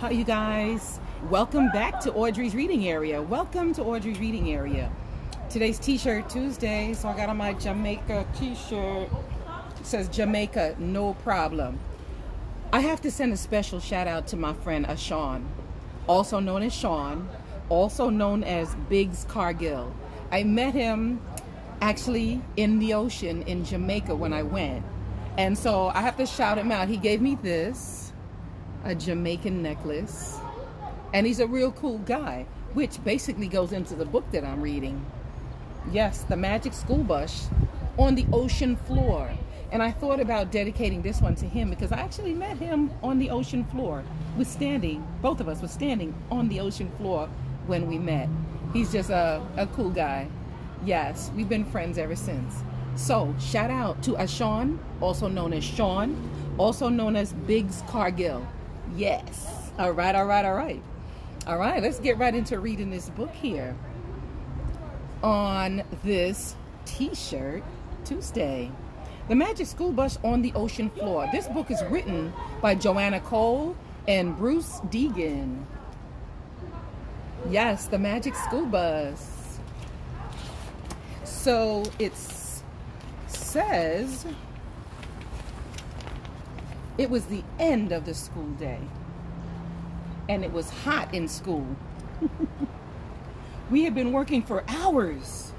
Hi, you guys. Welcome back to Audrey's Reading Area. Welcome to Audrey's Reading Area. Today's T-shirt Tuesday, so I got on my Jamaica T-shirt. It says Jamaica, no problem. I have to send a special shout out to my friend Ashawn, also known as Sean, also known as Biggs Cargill. I met him actually in the ocean in Jamaica when I went. And so I have to shout him out. He gave me this, a Jamaican necklace. And he's a real cool guy, which basically goes into the book that I'm reading. Yes, The Magic School Bus on the Ocean Floor. And I thought about dedicating this one to him because I actually met him on the ocean floor. Both of us were standing on the ocean floor when we met. He's just a cool guy. Yes, we've been friends ever since. So, shout out to Ashawn, also known as Sean, also known as Biggs Cargill. Yes. All right. All right, let's get right into reading this book here on this T-shirt Tuesday. The Magic School Bus on the Ocean Floor. This book is written by Joanna and Bruce Degen. Yes, The Magic School Bus. So it says it was the end of the school day and it was hot in school. We had been working for hours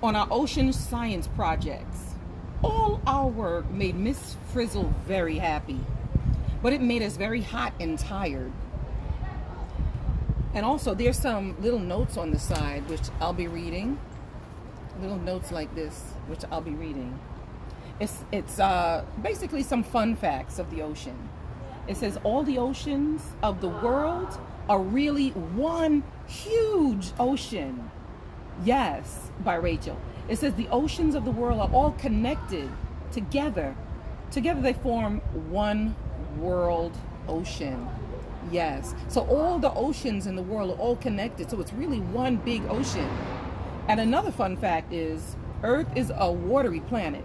on our ocean science projects. All our work made Miss Frizzle very happy, but it made us very hot and tired. And also there's some little notes on the side which I'll be reading. Little notes like this which I'll be reading. It's basically some fun facts of the ocean. It says all the oceans of the world are really one huge ocean. Yes, by Rachel. It says the oceans of the world are all connected together. Together they form one world ocean. Yes. So all the oceans in the world are all connected. So it's really one big ocean. And another fun fact is Earth is a watery planet.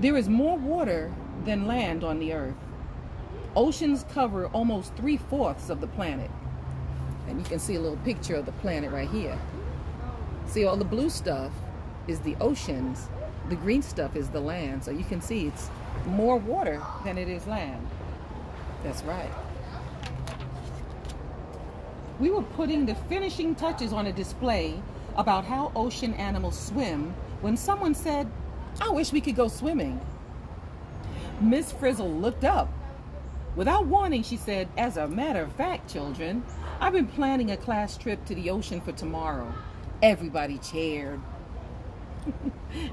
There is more water than land on the Earth. Oceans cover almost 3/4 of the planet. And you can see a little picture of the planet right here. See, all the blue stuff is the oceans. The green stuff is the land. So you can see it's more water than it is land. That's right. We were putting the finishing touches on a display about how ocean animals swim when someone said, "I wish we could go swimming." Miss Frizzle looked up. Without warning, she said, "As a matter of fact, children, I've been planning a class trip to the ocean for tomorrow." Everybody cheered.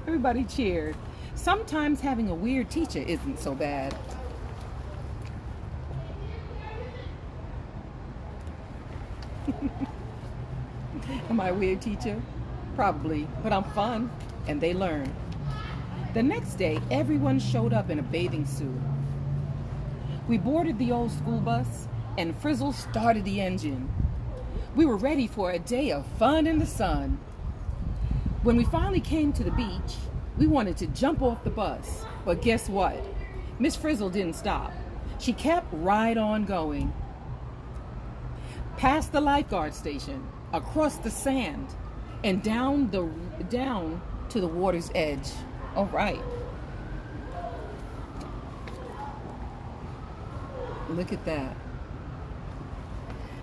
Everybody cheered. Sometimes having a weird teacher isn't so bad. Am I a weird teacher? Probably, but I'm fun, and they learn. The next day, everyone showed up in a bathing suit. We boarded the old school bus, and Frizzle started the engine. We were ready for a day of fun in the sun. When we finally came to the beach, we wanted to jump off the bus, but guess what? Miss Frizzle didn't stop. She kept right on going. Past the lifeguard station, across the sand, and down to the water's edge. All right. Look at that.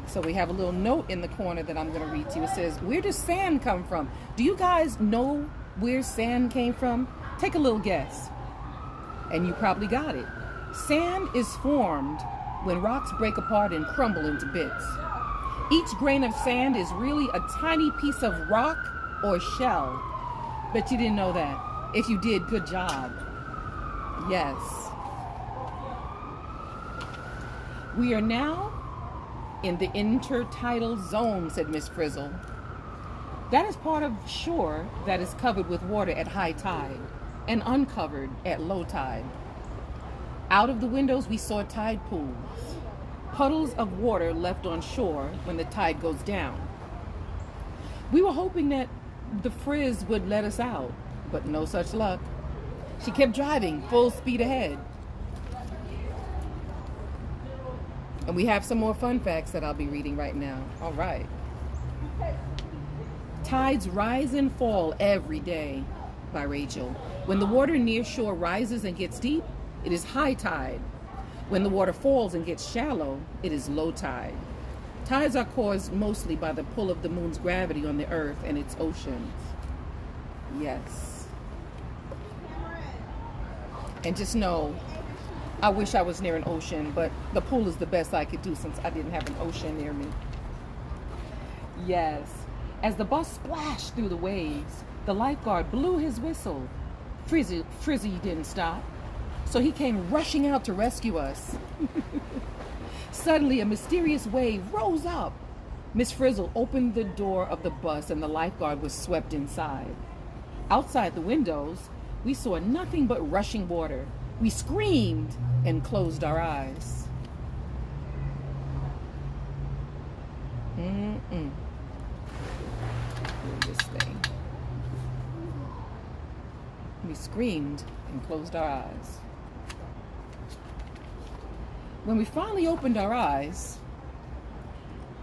So we have a little note in the corner that I'm going to read to you. It says, "Where does sand come from?" Do you guys know where sand came from? Take a little guess. And you probably got it. Sand is formed when rocks break apart and crumble into bits. Each grain of sand is really a tiny piece of rock or shell. Bet you didn't know that. If you did, good job. Yes. We are now in the intertidal zone, said Miss Frizzle. That is part of shore that is covered with water at high tide and uncovered at low tide. Out of the windows we saw tide pools, puddles of water left on shore when the tide goes down. We were hoping that the Frizz would let us out, but no such luck. She kept driving full speed ahead. And we have some more fun facts that I'll be reading right now. All right. Tides rise and fall every day, by Rachel. When the water near shore rises and gets deep, it is high tide. When the water falls and gets shallow, it is low tide. Tides are caused mostly by the pull of the moon's gravity on the earth and its oceans. Yes. And just know, I wish I was near an ocean, but the pool is the best I could do since I didn't have an ocean near me. Yes. As the bus splashed through the waves, the lifeguard blew his whistle. Frizzy didn't stop, so he came rushing out to rescue us. Suddenly, a mysterious wave rose up. Miss Frizzle opened the door of the bus and the lifeguard was swept inside. Outside the windows, we saw nothing but rushing water. We screamed and closed our eyes. This thing. We screamed and closed our eyes. When we finally opened our eyes,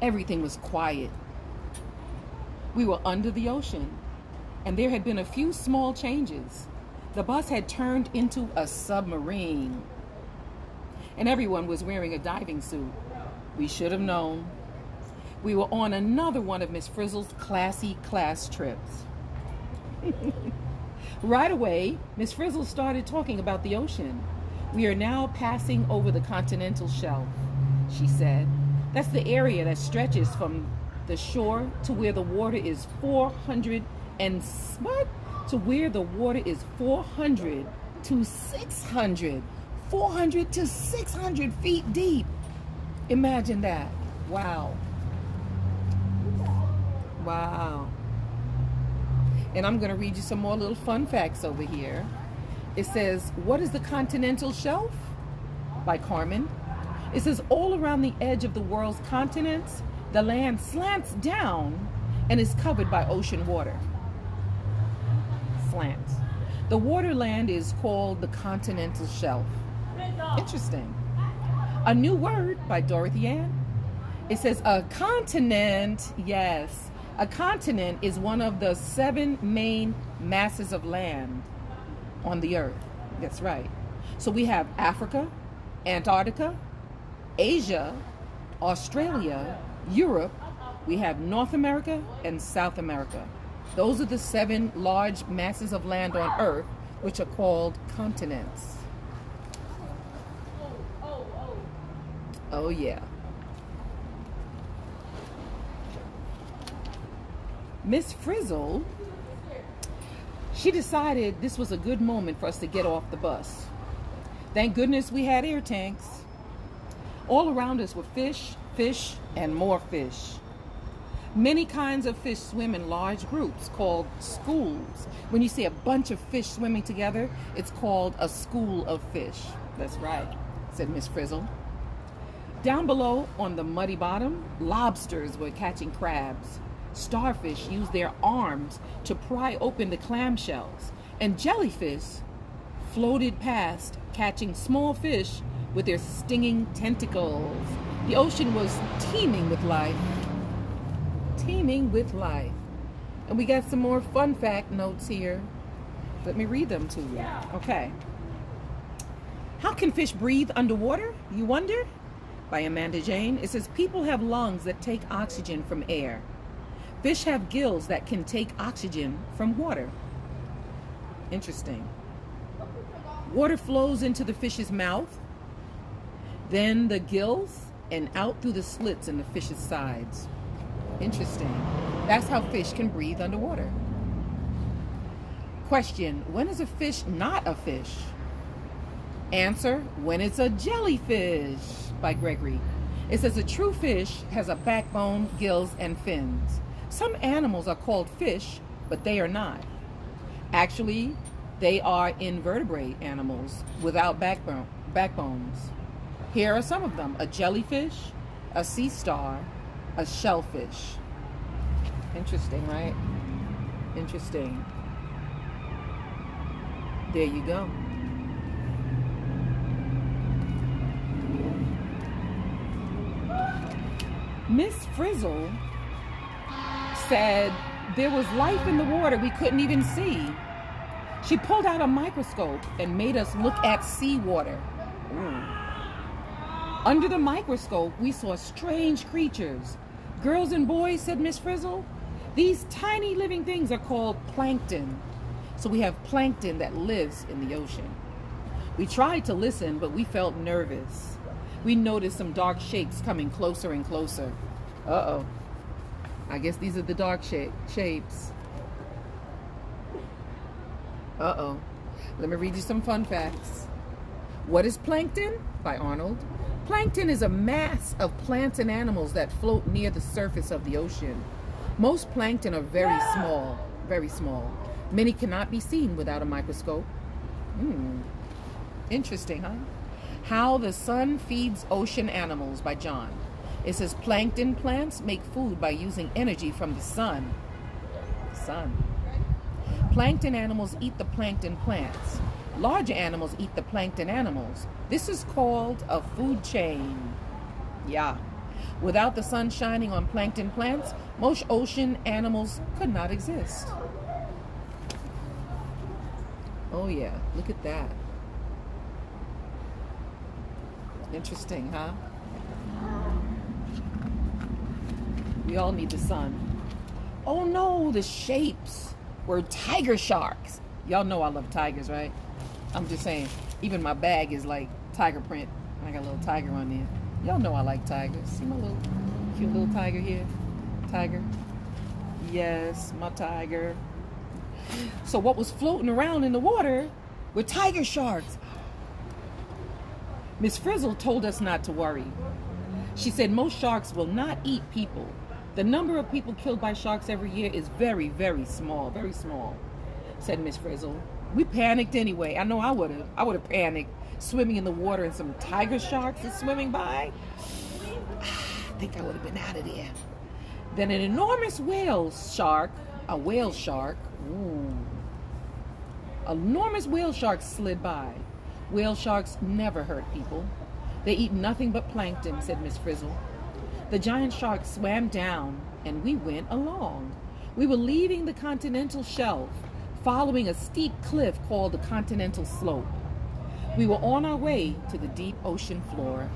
everything was quiet. We were under the ocean, and there had been a few small changes. The bus had turned into a submarine, and everyone was wearing a diving suit. We should have known. We were on another one of Miss Frizzle's classy class trips. Right away, Miss Frizzle started talking about the ocean. We are now passing over the continental shelf, she said. That's the area that stretches from the shore to where the water is 400 to 600. 400 to 600 feet deep. Imagine that. Wow. Wow. And I'm going to read you some more little fun facts over here. It says, "What is the continental shelf?" by Carmen. It says, all around the edge of the world's continents, the land slants down and is covered by ocean water. Slants. The waterland is called the continental shelf. Interesting. A new word by Dorothy Ann. It says a continent, yes, a continent is one of the 7 main masses of land on the earth. That's right. So we have Africa, Antarctica, Asia, Australia, Europe. We have North America and South America. Those are the 7 large masses of land on earth, which are called continents. Oh yeah. Miss Frizzle, she decided this was a good moment for us to get off the bus. Thank goodness we had air tanks. All around us were fish, fish, and more fish. Many kinds of fish swim in large groups called schools. When you see a bunch of fish swimming together, it's called a school of fish. That's right, said Miss Frizzle. Down below on the muddy bottom, lobsters were catching crabs. Starfish used their arms to pry open the clamshells, and jellyfish floated past, catching small fish with their stinging tentacles. The ocean was teeming with life. Teeming with life. And we got some more fun fact notes here. Let me read them to you. Okay. How can fish breathe underwater, you wonder? By Amanda Jane. It says, people have lungs that take oxygen from air. Fish have gills that can take oxygen from water. Interesting. Water flows into the fish's mouth, then the gills, and out through the slits in the fish's sides. Interesting. That's how fish can breathe underwater. Question, when is a fish not a fish? Answer, when it's a jellyfish, by Gregory. It says a true fish has a backbone, gills, and fins. Some animals are called fish, but they are not. Actually, they are invertebrate animals without backbones. Here are some of them: a jellyfish, a sea star, a shellfish. Interesting, right? Interesting. There you go. Miss Frizzle said there was life in the water we couldn't even see. She pulled out a microscope and made us look at seawater. Under the microscope, we saw strange creatures. Girls and boys, said Miss Frizzle, these tiny living things are called plankton. So we have plankton that lives in the ocean. We tried to listen, but we felt nervous. We noticed some dark shapes coming closer and closer. Uh-oh. I guess these are the dark shapes. Uh-oh. Let me read you some fun facts. What is plankton? By Arnold. Plankton is a mass of plants and animals that float near the surface of the ocean. Most plankton are very small, very small. Many cannot be seen without a microscope. Interesting, huh? How the Sun Feeds Ocean Animals by John. It says plankton plants make food by using energy from the sun. Plankton animals eat the plankton plants. Larger animals eat the plankton animals. This is called a food chain. Yeah. Without the sun shining on plankton plants, most ocean animals could not exist. Oh yeah, look at that. Interesting, huh? We all need the sun. Oh no, the shapes were tiger sharks. Y'all know I love tigers, right? I'm just saying, even my bag is like tiger print. I got a little tiger on there. Y'all know I like tigers. See my little cute little tiger here? Tiger. Yes, my tiger. So what was floating around in the water were tiger sharks. Miss Frizzle told us not to worry. She said most sharks will not eat people. The number of people killed by sharks every year is very, very small, said Miss Frizzle. We panicked anyway. I know I would have panicked, swimming in the water and some tiger sharks are swimming by. I think I would have been out of there. Then an enormous whale shark slid by. Whale sharks never hurt people. They eat nothing but plankton, said Miss Frizzle. The giant shark swam down, and we went along. We were leaving the continental shelf, following a steep cliff called the continental slope. We were on our way to the deep ocean floor.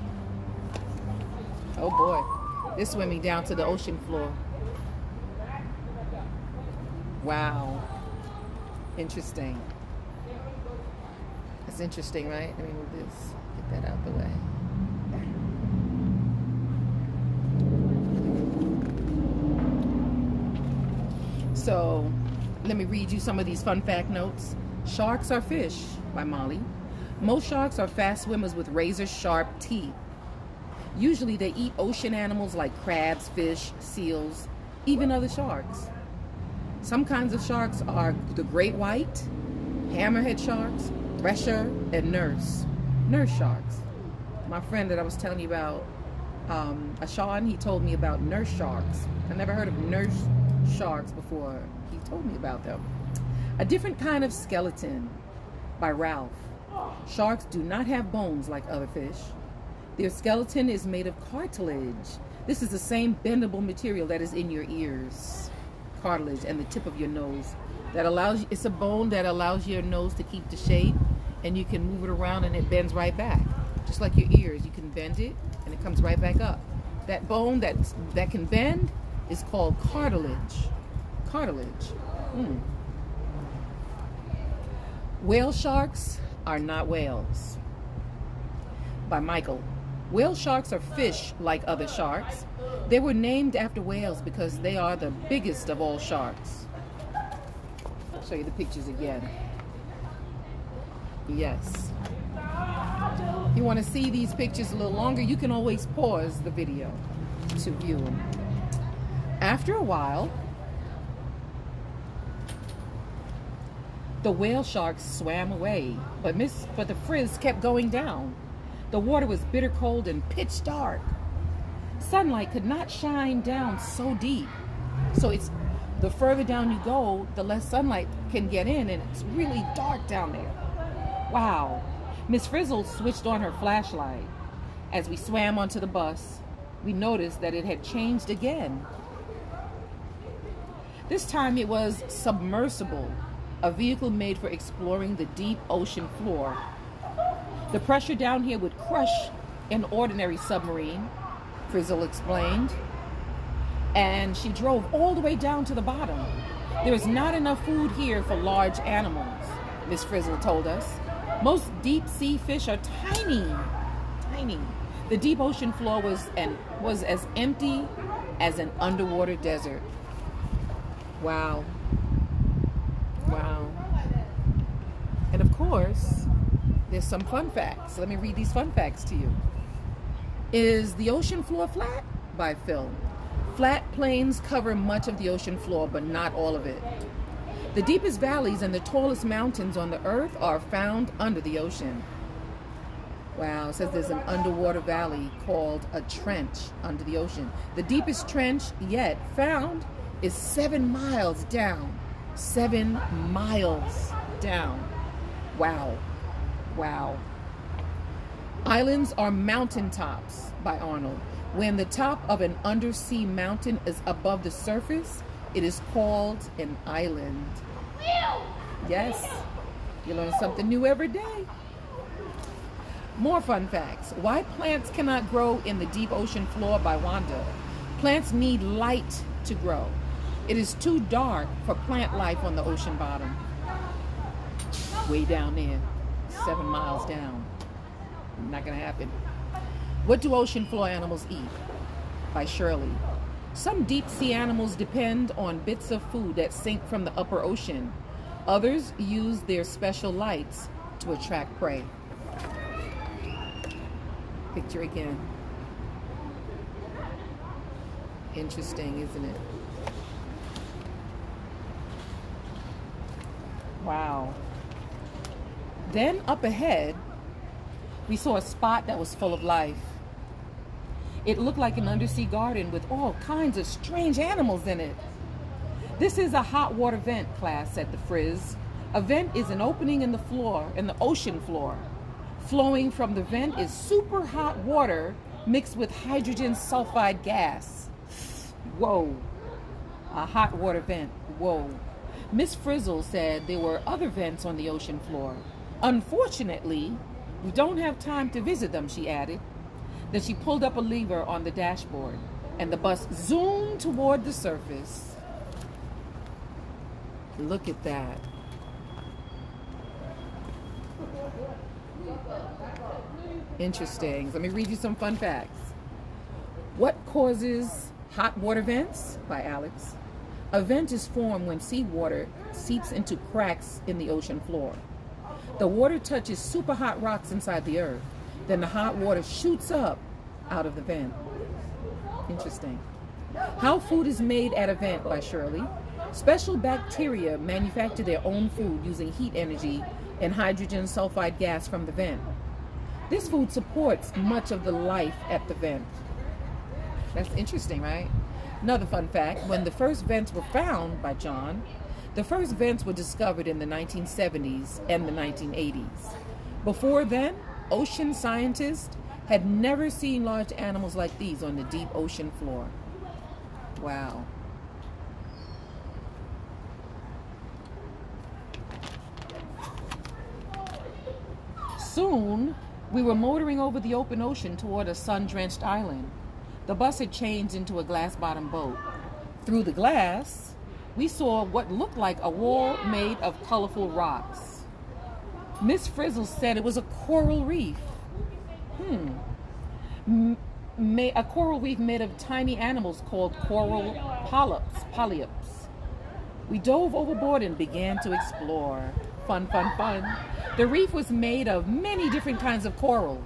Oh boy, they're swimming down to the ocean floor. Wow. Interesting. That's interesting, right? Let me move this. Get that out the way. So, let me read you some of these fun fact notes. Sharks are fish, by Molly. Most sharks are fast swimmers with razor-sharp teeth. Usually they eat ocean animals like crabs, fish, seals, even other sharks. Some kinds of sharks are the great white, hammerhead sharks, thresher, and nurse sharks. My friend that I was telling you about, Ashawn, he told me about nurse sharks. I never heard of nurse sharks before. He told me about them. A different kind of skeleton, by Ralph. Sharks do not have bones like other fish. Their skeleton is made of cartilage. This is the same bendable material that is in your ears. Cartilage and the tip of your nose. It's a bone that allows your nose to keep the shape, and you can move it around and it bends right back. Just like your ears, you can bend it and it comes right back up. That bone that can bend is called cartilage. Whale sharks are not whales. By Michael. Whale sharks are fish like other sharks. They were named after whales because they are the biggest of all sharks. I'll show you the pictures again. Yes. If you want to see these pictures a little longer, you can always pause the video to view them. After a while, the whale sharks swam away, but the frizz kept going down. The water was bitter cold and pitch dark. Sunlight could not shine down so deep. So the further down you go, the less sunlight can get in, and it's really dark down there. Wow. Miss Frizzle switched on her flashlight. As we swam onto the bus, we noticed that it had changed again. This time it was submersible, a vehicle made for exploring the deep ocean floor. The pressure down here would crush an ordinary submarine, Frizzle explained. And she drove all the way down to the bottom. There is not enough food here for large animals, Miss Frizzle told us. Most deep sea fish are tiny, tiny. The deep ocean floor was as empty as an underwater desert. Wow. Wow. And of course, there's some fun facts. Let me read these fun facts to you. Is the ocean floor flat? By Phil. Flat plains cover much of the ocean floor, but not all of it. The deepest valleys and the tallest mountains on the earth are found under the ocean. Wow, it says there's an underwater valley called a trench under the ocean. The deepest trench yet found is 7 miles down. 7 miles down. Wow. Wow. Islands are mountaintops, by Arnold. When the top of an undersea mountain is above the surface, it is called an island. Yes, you learn something new every day. More fun facts. Why plants cannot grow in the deep ocean floor, by Wanda. Plants need light to grow. It is too dark for plant life on the ocean bottom. Way down there, 7 miles down. Not gonna happen. What do ocean floor animals eat? By Shirley. Some deep sea animals depend on bits of food that sink from the upper ocean. Others use their special lights to attract prey. Picture again. Interesting, isn't it? Wow. Then up ahead, we saw a spot that was full of life. It looked like an undersea garden with all kinds of strange animals in it. This is a hot water vent, class, said the Frizz. A vent is an opening in the floor, in the ocean floor. Flowing from the vent is super hot water mixed with hydrogen sulfide gas. Whoa. A hot water vent. Whoa. Miss Frizzle said there were other vents on the ocean floor. Unfortunately, we don't have time to visit them, she added. Then she pulled up a lever on the dashboard, and the bus zoomed toward the surface. Look at that. Interesting. Let me read you some fun facts. What causes hot water vents? By Alex. A vent is formed when seawater seeps into cracks in the ocean floor. The water touches super hot rocks inside the earth. Then the hot water shoots up out of the vent. Interesting. How food is made at a vent, by Shirley. Special bacteria manufacture their own food using heat energy and hydrogen sulfide gas from the vent. This food supports much of the life at the vent. That's interesting, right? Another fun fact, when the first vents were found, by John, the first vents were discovered in the 1970s and the 1980s. Before then, ocean scientists had never seen large animals like these on the deep ocean floor. Wow. Soon, we were motoring over the open ocean toward a sun-drenched island. The bus had changed into a glass-bottom boat. Through the glass, we saw what looked like a wall made of colorful rocks. Miss Frizzle said it was a coral reef. A coral reef made of tiny animals called coral polyps. We dove overboard and began to explore. Fun, fun, fun. The reef was made of many different kinds of corals.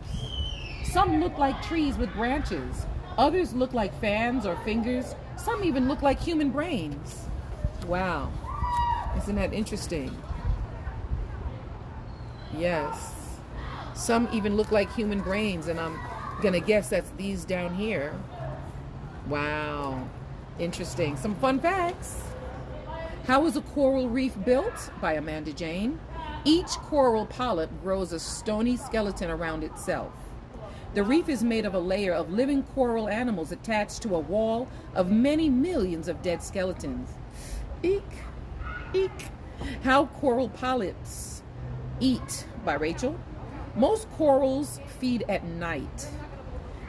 Some looked like trees with branches. Others looked like fans or fingers. Some even looked like human brains. Wow. Isn't that interesting? Yes. Some even look like human brains, and I'm gonna guess that's these down here. Wow. Interesting. Some fun facts. How is a coral reef built? By Amanda Jane. Each coral polyp grows a stony skeleton around itself. The reef is made of a layer of living coral animals attached to a wall of many millions of dead skeletons. Eek, eek. How coral polyps eat, by Rachel. Most corals feed at night.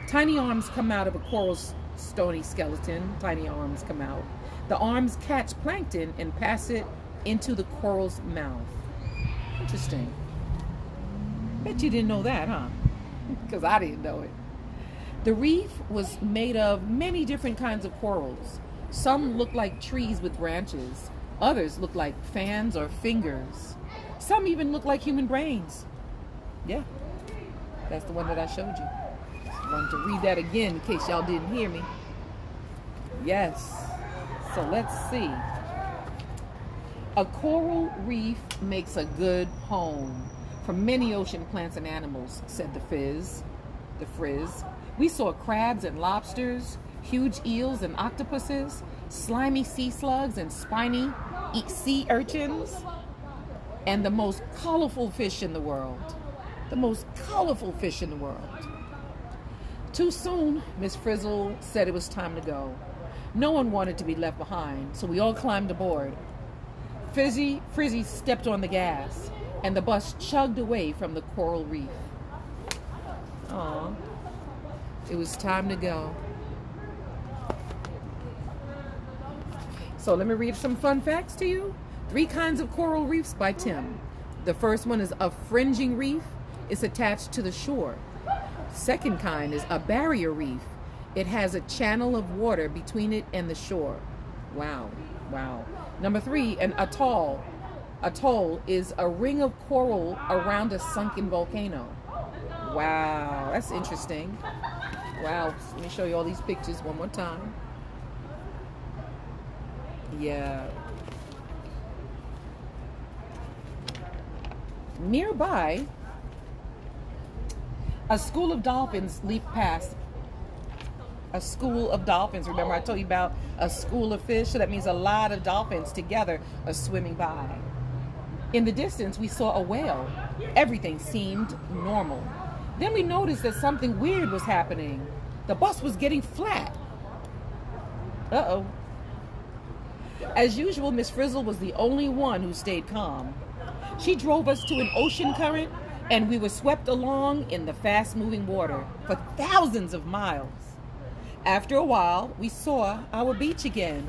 Tiny arms come out of a coral's stony skeleton. Tiny arms come out. The arms catch plankton and pass it into the coral's mouth. Interesting. Bet you didn't know that, huh? Because I didn't know it. The reef was made of many different kinds of corals. Some look like trees with branches. Others look like fans or fingers. Some even look like human brains. Yeah, that's the one that I showed you. I wanted to read that again in case y'all didn't hear me. Yes. So let's see. A coral reef makes a good home for many ocean plants and animals, said the Frizz. We saw crabs and lobsters, huge eels and octopuses, slimy sea slugs and spiny sea urchins, and the most colorful fish in the world. The most colorful fish in the world. Too soon, Miss Frizzle said it was time to go. No one wanted to be left behind, so we all climbed aboard. Frizzy stepped on the gas, and the bus chugged away from the coral reef. Aww. It was time to go. So let me read some fun facts to you. 3 kinds of coral reefs by Tim. The first one is a fringing reef. It's attached to the shore. Second kind is a barrier reef. It has a channel of water between it and the shore. Wow. Number 3, an atoll. Atoll is a ring of coral around a sunken volcano. Wow, that's interesting. Wow, let me show you all these pictures one more time. Yeah. Nearby, a school of dolphins leap past. A school of dolphins. Remember I told you about a school of fish? So that means a lot of dolphins together are swimming by. In the distance, we saw a whale. Everything seemed normal. Then we noticed that something weird was happening. The bus was getting flat. Uh-oh. As usual, Miss Frizzle was the only one who stayed calm. She drove us to an ocean current, and we were swept along in the fast-moving water for thousands of miles. After a while, we saw our beach again.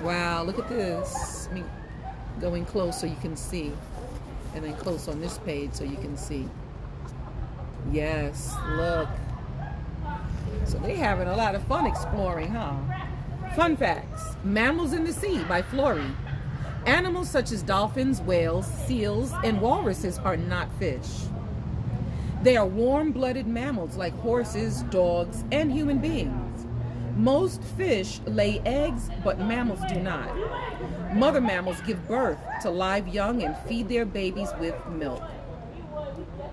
Wow, look at this. Let me go in close so you can see. And then close on this page so you can see. Yes, look. So they're having a lot of fun exploring, huh? Fun facts. Mammals in the Sea by Flory. Animals such as dolphins, whales, seals, and walruses are not fish. They are warm-blooded mammals like horses, dogs, and human beings. Most fish lay eggs, but mammals do not. Mother mammals give birth to live young and feed their babies with milk.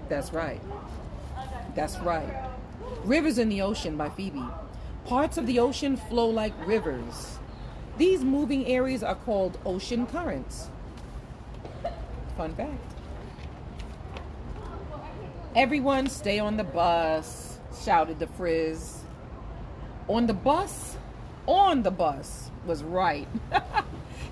That's right. That's right. Rivers in the Ocean by Phoebe. Parts of the ocean flow like rivers. These moving areas are called ocean currents. Fun fact. Everyone stay on the bus, shouted the Frizz. On the bus was right.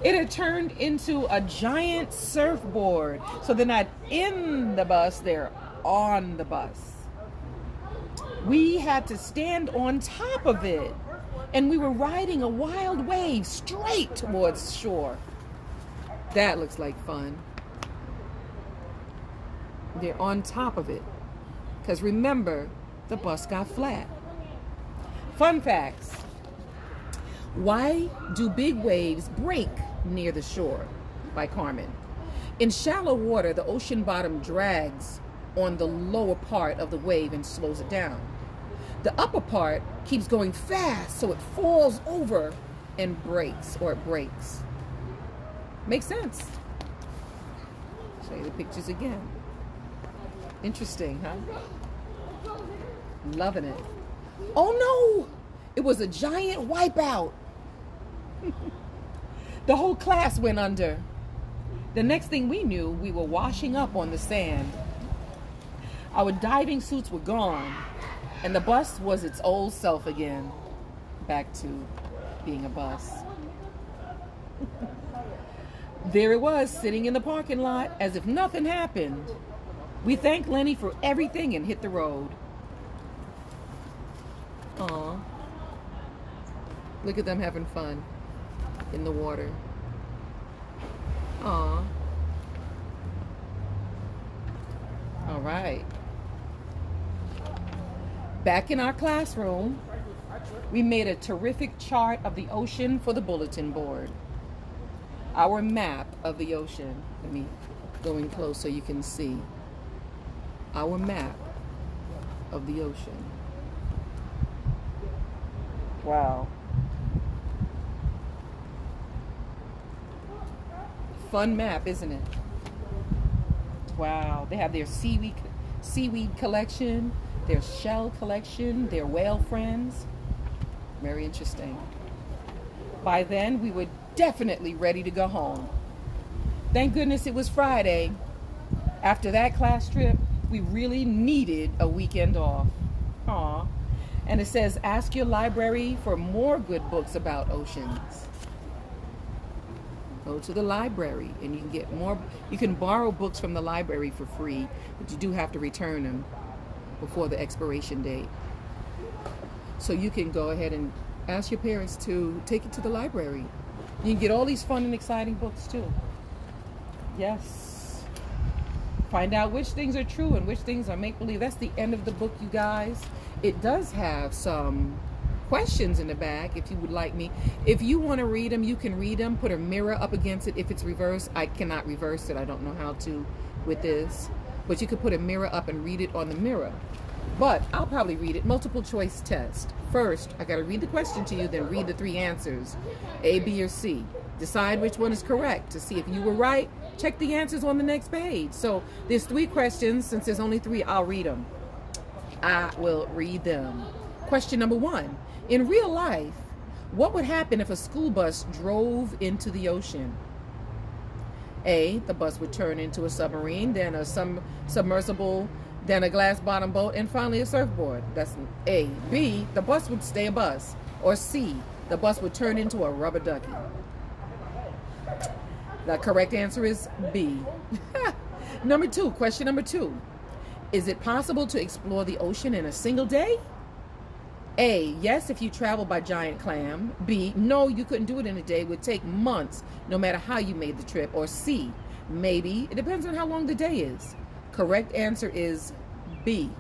It had turned into a giant surfboard. So they're not in the bus, they're on the bus. We had to stand on top of it, and we were riding a wild wave straight towards shore. That looks like fun. They're on top of it. Because remember, the bus got flat. Fun facts. Why do big waves break near the shore? By Carmen. In shallow water, the ocean bottom drags on the lower part of the wave and slows it down. The upper part keeps going fast, so it falls over and breaks, or it breaks. Makes sense. Show you the pictures again. Interesting, huh? Loving it. Oh no! It was a giant wipeout. The whole class went under. The next thing we knew, we were washing up on the sand. Our diving suits were gone, and the bus was its old self again, back to being a bus. There it was, sitting in the parking lot as if nothing happened. We thanked Lenny for everything and hit the road. Aw. Look at them having fun in the water. Aw. All right. Back in our classroom, we made a terrific chart of the ocean for the bulletin board. Our map of the ocean. Let me go in close so you can see. Our map of the ocean. Wow. Fun map, isn't it? Wow. They have their seaweed collection, their shell collection, their whale friends. Very interesting. By then, we were definitely ready to go home. Thank goodness it was Friday. After that class trip, we really needed a weekend off. Aw. And it says, ask your library for more good books about oceans. Go to the library and you can get more. You can borrow books from the library for free, but you do have to return them before the expiration date. So you can go ahead and ask your parents to take it to the library. You can get all these fun and exciting books too. Yes. Find out which things are true and which things are make-believe. That's the end of the book, you guys. It does have some questions in the back if you would like me. If you want to read them, you can read them. Put a mirror up against it. If it's reversed, I cannot reverse it. I don't know how to with this. But you could put a mirror up and read it on the mirror. But I'll probably read it. Multiple choice test. First, I got to read the question to you, then read the 3 answers. A, B, or C. Decide which one is correct. To see if you were right, check the answers on the next page. So there's 3 questions. Since there's only 3, I'll read them. I will read them. Question number 1. In real life, what would happen if a school bus drove into the ocean? A, the bus would turn into a submarine, then a submersible, then a glass-bottom boat, and finally a surfboard. That's A. B, the bus would stay a bus. Or C, the bus would turn into a rubber ducky. The correct answer is B. Number 2, question number 2. Is it possible to explore the ocean in a single day? A, yes, if you travel by giant clam. B, no, you couldn't do it in a day. It would take months, no matter how you made the trip. Or C, maybe. It depends on how long the day is. Correct answer is B.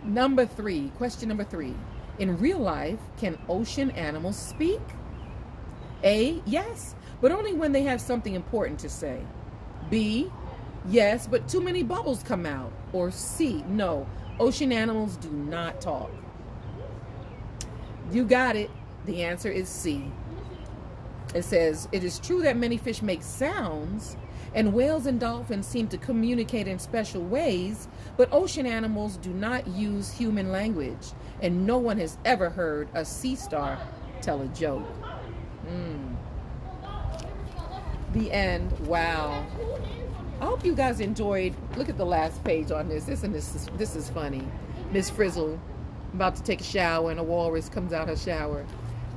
Number 3, question number 3. In real life, can ocean animals speak? A, yes, but only when they have something important to say. B, yes, but too many bubbles come out. Or C, no, ocean animals do not talk. You got it. The answer is C. It says, it is true that many fish make sounds, and whales and dolphins seem to communicate in special ways, but ocean animals do not use human language, and no one has ever heard a sea star tell a joke. The end. Wow. I hope you guys enjoyed. Look at the last page on this. This is funny. Miss Frizzle about to take a shower and a walrus comes out her shower.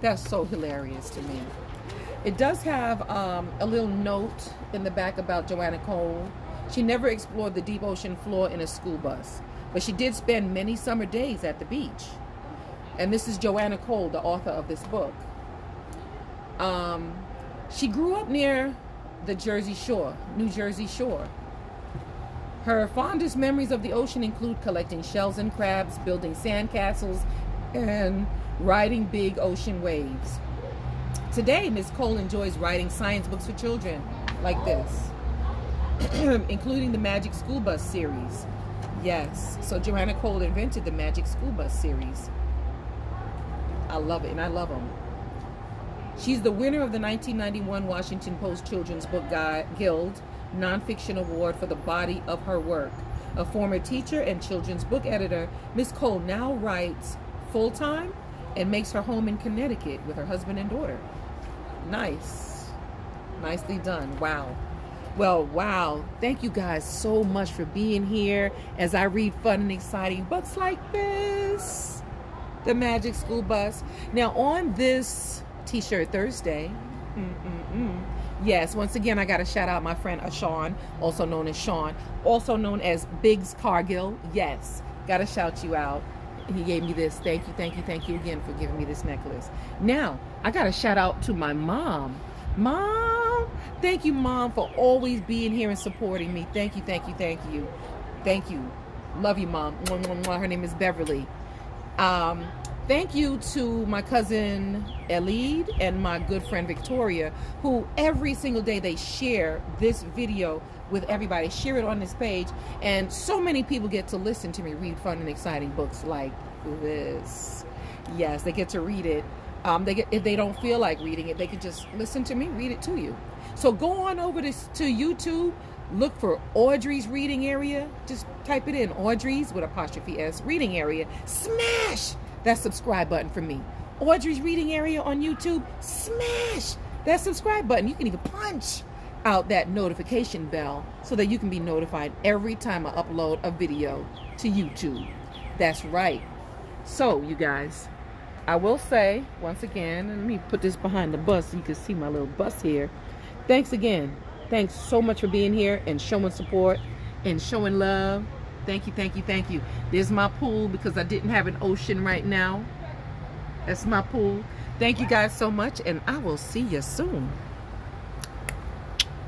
That's so hilarious to me. It does have a little note in the back about Joanna Cole. She never explored the deep ocean floor in a school bus, but she did spend many summer days at the beach. And this is Joanna Cole, the author of this book. She grew up near the Jersey Shore, New Jersey Shore. Her fondest memories of the ocean include collecting shells and crabs, building sandcastles, and riding big ocean waves. Today, Ms. Cole enjoys writing science books for children like this, including the Magic School Bus series. Yes, so Joanna Cole invented the Magic School Bus series. I love it, and I love them. She's the winner of the 1991 Washington Post Children's Book Guild Nonfiction Award for the body of her work. A former teacher and children's book editor, Ms. Cole now writes full-time and makes her home in Connecticut with her husband and daughter. Nice. Nicely done. Wow. Well, wow. Thank you guys so much for being here as I read fun and exciting books like this. The Magic School Bus. Now, on this T-shirt Thursday, yes, once again, I got to shout out my friend Sean, also known as Sean, also known as Biggs Cargill. Yes, got to shout you out. He gave me this. Thank you again for giving me this necklace. Now, I got to shout out to my mom. Mom, thank you, Mom, for always being here and supporting me. Thank you. Thank you. Love you, Mom. Her name is Beverly. Thank you to my cousin Elide and my good friend Victoria, who every single day they share this video with everybody, share it on this page, and so many people get to listen to me read fun and exciting books like this. Yes, they get to read it. If they don't feel like reading it, they can just listen to me read it to you. So go on over to YouTube, look for Audrey's Reading Area. Just type it in, Audrey's with apostrophe S, Reading Area. Smash that subscribe button for me. Audrey's Reading Area on YouTube. Smash that subscribe button. You can even punch out that notification bell so that you can be notified every time I upload a video to YouTube. That's right. So, you guys, I will say, once again, and let me put this behind the bus so you can see my little bus here. Thanks again. Thanks so much for being here and showing support and showing love. Thank you. There's my pool because I didn't have an ocean right now. That's my pool. Thank you guys so much, and I will see you soon.